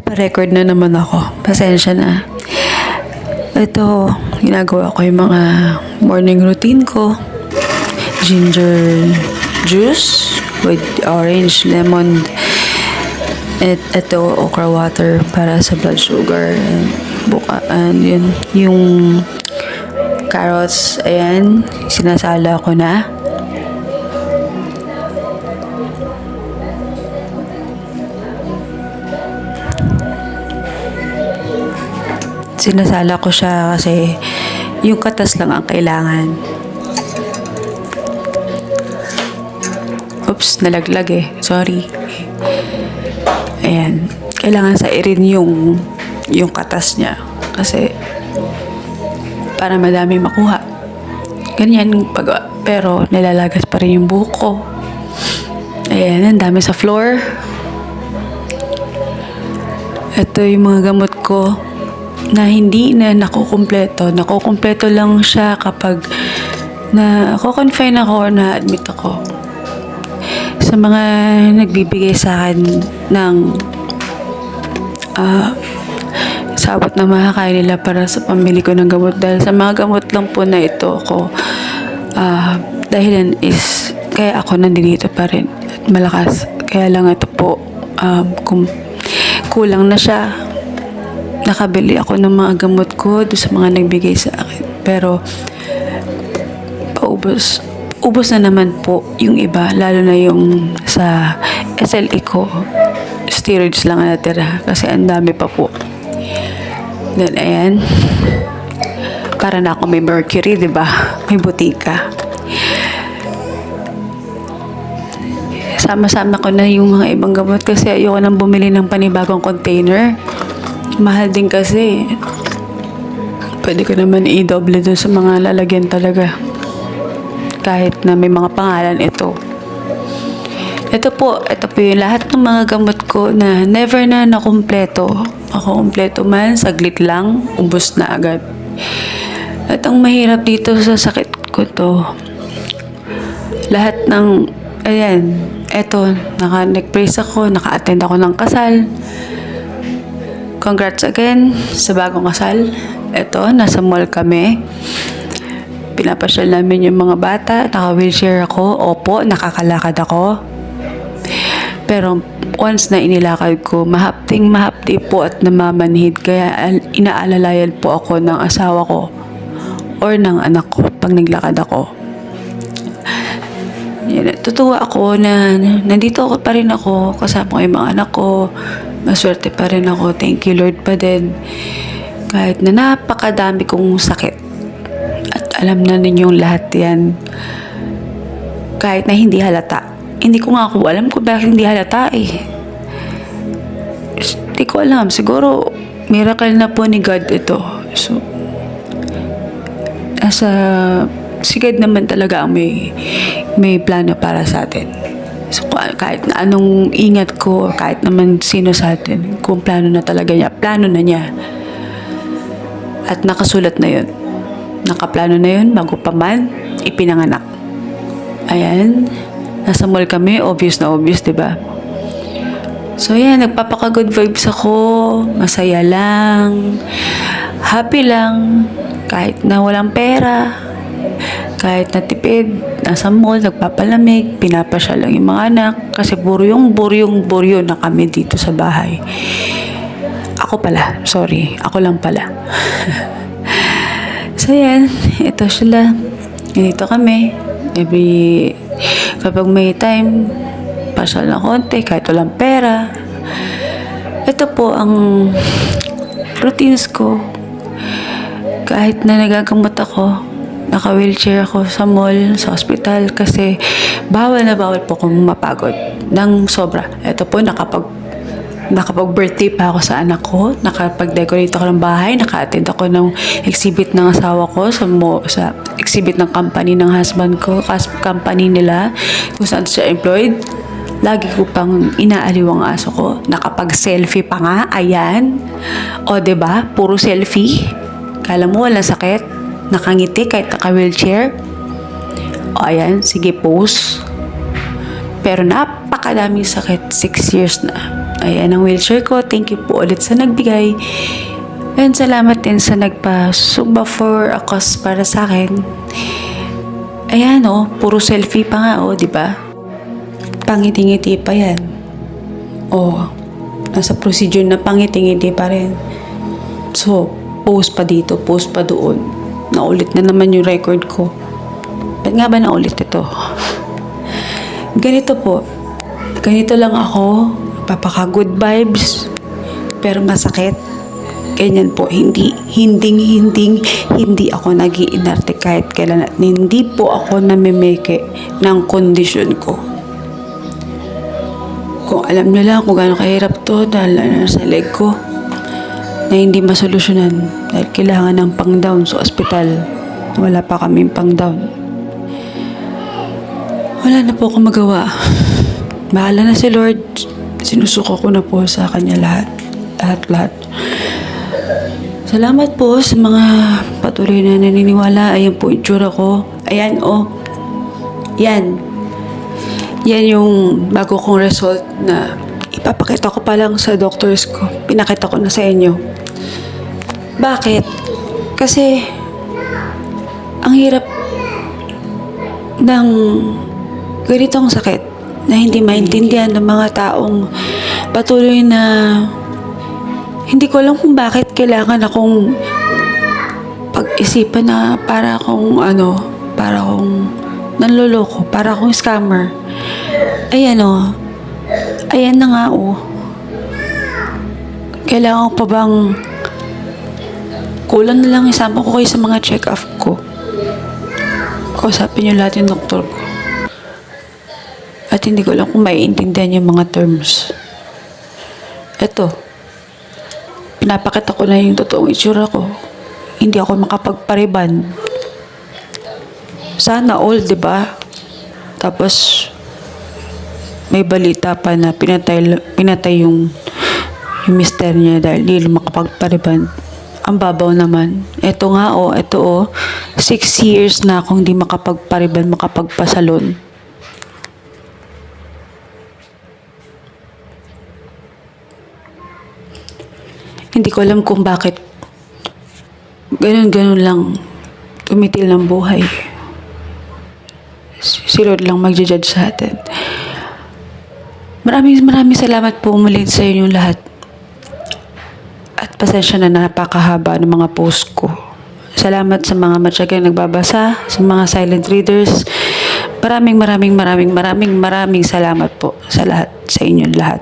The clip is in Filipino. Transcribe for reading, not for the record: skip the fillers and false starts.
nagpa-record na naman ako. Pasensya na. Ito, ginagawa ko yung mga morning routine ko. Ginger juice with orange, lemon. At ito, okra water para sa blood sugar. And yun, yung carrots, ayan, sinasala ko na. Sinasala ko siya kasi yung katas lang ang kailangan. Oops, nalaglag eh. Sorry. Ayan. Kailangan sairin yung katas niya. Kasi para madami makuha. Ganyan. Pero nilalagas pa rin yung buhok ko. Ayan. Ang dami sa floor. Ito yung mga gamot ko na hindi na nakukumpleto. Nakukumpleto lang siya kapag na-confine ako or na-admit ako. Sa mga nagbibigay sa akin ng sabot na makakain nila para sa pambili ko ng gamot. Dahil sa mga gamot lang po na ito ko, dahilan is kaya ako nandito pa rin at malakas. Kaya lang ito po, kulang na siya. Nakabili ako ng mga gamot ko doon sa mga nagbigay sa akin. Pero, ubos na naman po yung iba. Lalo na yung sa SLE ko. Steroids lang ang natira. Kasi ang dami pa po. Then, ayan. Para na ako may mercury, diba? May butika. Sama-sama ko na yung mga ibang gamot kasi ayoko nang bumili ng panibagong container. Mahal din kasi. Pwede ko naman i-double dun sa mga lalagyan talaga. Kahit na may mga pangalan ito. Ito po yung lahat ng mga gamot ko na never na nakumpleto. Ako kumpleto man, saglit lang, ubos na agad. At ang mahirap dito sa sakit ko to, lahat ng, ayan, eto, nag-praise ako, naka-attend ako ng kasal. Congrats again sa bagong kasal. Ito, nasa mall kami. Pinapasyal namin yung mga bata. Naka-wheelchair ako. Opo, nakakalakad ako. Pero once na inilakad ko, mahapdi po at namamanhid. Kaya inaalalayan po ako ng asawa ko or ng anak ko pag naglakad ako. Yan, tutuwa ako na nandito ako pa rin ako kasama ko yung mga anak ko. Maswerte pa rin ako. Thank you Lord pa din. Kahit na napakadami kong sakit. At alam na ninyong lahat yan. Kahit na hindi halata. Hindi ko nga ako alam kung bakit hindi halata eh. Hindi ko alam. Siguro miracle na po ni God ito. So, si God naman talaga ang may plano para sa atin. So, kahit na anong ingat ko, kahit naman sino sa atin, kung plano na talaga niya, plano na niya. At nakasulat na yun. Nakaplano na yun, bago pa man, ipinanganak. Ayan. Nasa mall kami, obvious na obvious, diba? So, yan, nagpapaka-good vibes ako. Masaya lang. Happy lang. Kahit na walang pera. Kahit natipid, nasa mall, nagpapalamig, pinapasyal lang yung mga anak. Kasi buryong na kami dito sa bahay. Ako pala, sorry. Ako lang pala. So yan, ito sila. Dito kami. Kapag may time, pasyal na konti, kahit walang pera. Ito po ang routines ko. Kahit na nagagamot ako, naka-wheelchair ako sa mall, sa hospital kasi bawal na bawal po kung mapagod ng sobra. Ito po, nakapag-birthday pa ako sa anak ko, nakapag-decorate ako ng bahay, naka-attend ako ng exhibit ng asawa ko sa exhibit ng company ng husband ko, company nila kung saan siya employed. Lagi ko pang inaaliw ang aso ko. Nakapag-selfie pa nga, ayan. O, diba? Puro selfie. Kala mo walang sakit. Nakangiti kahit naka-wheelchair. O, ayan. Sige, pose. Pero napakadaming sakit. 6 years na. Ayan ang wheelchair ko. Thank you po ulit sa nagbigay. And salamat din sa nagpa-Zumba for a cause para sa akin. Ayan puro selfie pa nga di ba? Pangiti-ngiti pa yan. Nasa procedure na pangiti-ngiti pa rin. So, post pa dito, post pa doon. Naulit na naman yung record ko. Ba't nga ba naulit ito? Ganito po. Ganito lang ako. Papaka-good vibes. Pero masakit. Ganyan po, hindi ako nag-iinarte kahit kailan. Hindi po ako namimeke ng kondisyon ko. Kung alam nyo lang kung gaano kahirap to dahil sa leg ko na hindi masolusyonan dahil kailangan ng pang-down sa ospital. Wala pa kaming pang-down. Wala na po akong magawa. Bahala na si Lord. Sinusuko ko na po sa Kanya lahat. Lahat. Salamat po sa mga patuloy na naniniwala. Ayan po itsura ko. Ayan Yan. Yan yung bago kong result na ipapakita ko pa lang sa doctors ko. Pinakita ko na sa inyo. Bakit? Kasi ang hirap ng ganitong sakit na hindi maintindihan ng mga taong patuloy na hindi ko alam kung bakit kailangan akong pag-isipan na para akong nanloloko, para akong scammer. Ayan Ayan na nga Kailangan ko pa bang kulang na lang isama ko kayo sa mga check-up ko. Kausapin niyo lahat yung doktor ko. At hindi ko alam kung maiintindihan yung mga terms. Eto. Pinapakita ko na yung totoong itsura ko. Hindi ako makapagpariban. Sana all, di ba? Tapos, may balita pa na pinatay yung mister niya dahil hindi makapagpariban. Ang babaw naman. Ito nga 6 years na akong hindi makapagpariban, makapagpasalon. Hindi ko alam kung bakit ganun lang tumitil ng buhay. Si Lord lang magja-judge sa atin. Maraming salamat po muli sa inyong lahat. At pasensya na napakahaba ng mga post ko. Salamat sa mga matyagang nagbabasa, sa mga silent readers. Maraming salamat po sa lahat, sa inyong lahat.